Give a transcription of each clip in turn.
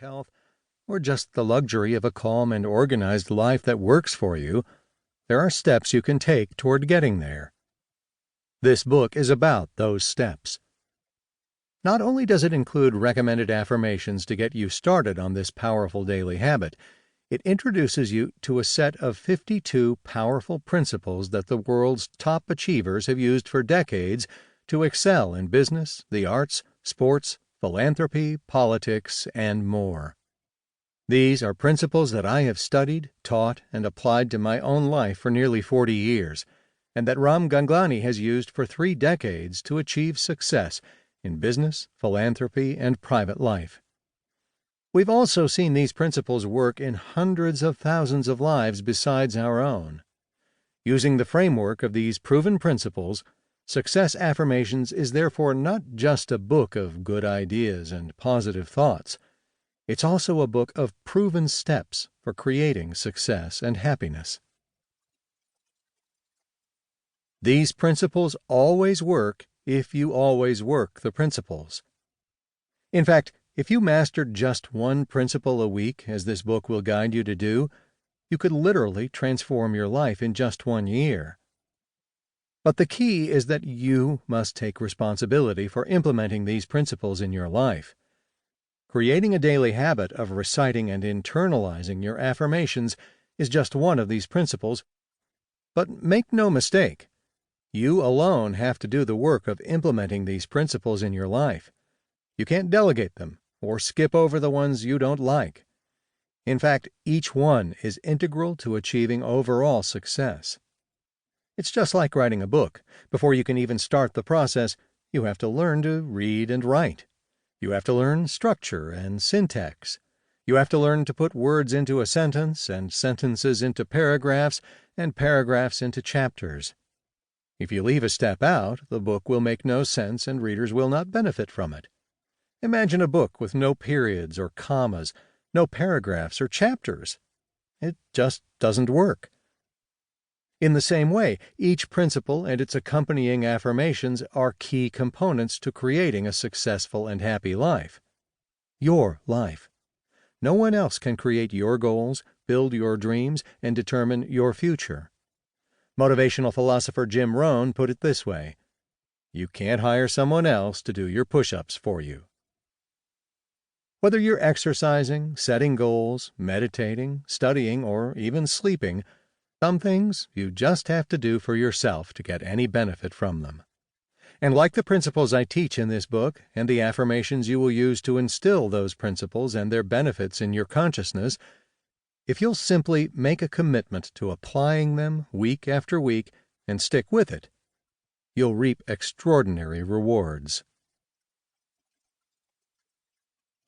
health, or just the luxury of a calm and organized life that works for you, there are steps you can take toward getting there. This book is about those steps. Not only does it include recommended affirmations to get you started on this powerful daily habit, it introduces you to a set of 52 powerful principles that the world's top achievers have used for decades to excel in business, the arts, sports, philanthropy, politics, and more. These are principles that I have studied, taught, and applied to my own life for nearly 40 years, and that Ram Ganglani has used for 3 decades to achieve success in business, philanthropy, and private life. We've also seen these principles work in hundreds of thousands of lives besides our own. Using the framework of these proven principles, Success Affirmations is therefore not just a book of good ideas and positive thoughts. It's also a book of proven steps for creating success and happiness. These principles always work if you always work the principles. In fact, if you mastered just one principle a week, as this book will guide you to do, you could literally transform your life in just 1 year. But the key is that you must take responsibility for implementing these principles in your life. Creating a daily habit of reciting and internalizing your affirmations is just one of these principles. But make no mistake, you alone have to do the work of implementing these principles in your life. You can't delegate them or skip over the ones you don't like. In fact, each one is integral to achieving overall success. It's just like writing a book. Before you can even start the process, you have to learn to read and write. You have to learn structure and syntax. You have to learn to put words into a sentence and sentences into paragraphs and paragraphs into chapters. If you leave a step out, the book will make no sense and readers will not benefit from it. Imagine a book with no periods or commas, no paragraphs or chapters. It just doesn't work. In the same way, each principle and its accompanying affirmations are key components to creating a successful and happy life. Your life. No one else can create your goals, build your dreams, and determine your future. Motivational philosopher Jim Rohn put it this way: you can't hire someone else to do your push-ups for you. Whether you're exercising, setting goals, meditating, studying, or even sleeping, some things you just have to do for yourself to get any benefit from them. And like the principles I teach in this book, and the affirmations you will use to instill those principles and their benefits in your consciousness, if you'll simply make a commitment to applying them week after week and stick with it, you'll reap extraordinary rewards.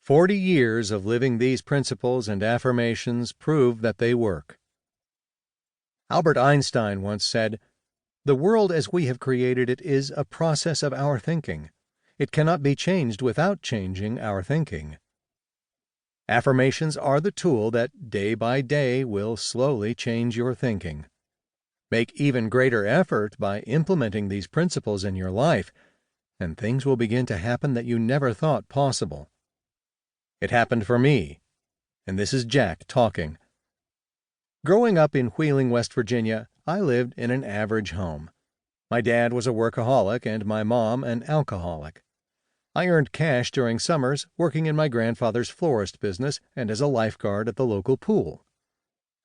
40 years of living these principles and affirmations prove that they work. Albert Einstein once said, "The world as we have created it is a process of our thinking. It cannot be changed without changing our thinking." Affirmations are the tool that day by day will slowly change your thinking. Make even greater effort by implementing these principles in your life, and things will begin to happen that you never thought possible. It happened for me, and this is Jack talking. Growing up in Wheeling, West Virginia, I lived in an average home. My dad was a workaholic and my mom an alcoholic. I earned cash during summers working in my grandfather's florist business and as a lifeguard at the local pool.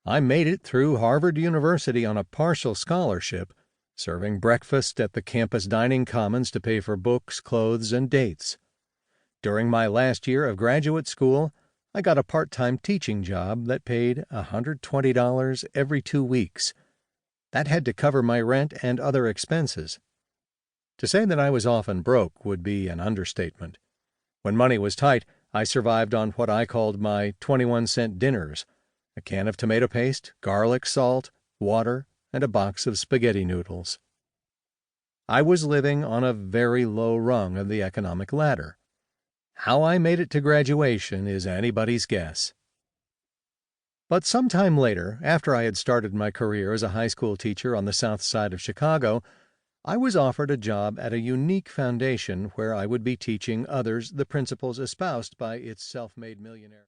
I made it through Harvard University on a partial scholarship, serving breakfast at the campus dining commons to pay for books, clothes, and dates. During my last year of graduate school, I got a part-time teaching job that paid $120 every 2 weeks. That had to cover my rent and other expenses. To say that I was often broke would be an understatement. When money was tight, I survived on what I called my 21-cent dinners: a can of tomato paste, garlic salt, water, and a box of spaghetti noodles. I was living on a very low rung of the economic ladder. How I made it to graduation is anybody's guess. But sometime later, after I had started my career as a high school teacher on the south side of Chicago, I was offered a job at a unique foundation where I would be teaching others the principles espoused by its self-made millionaire.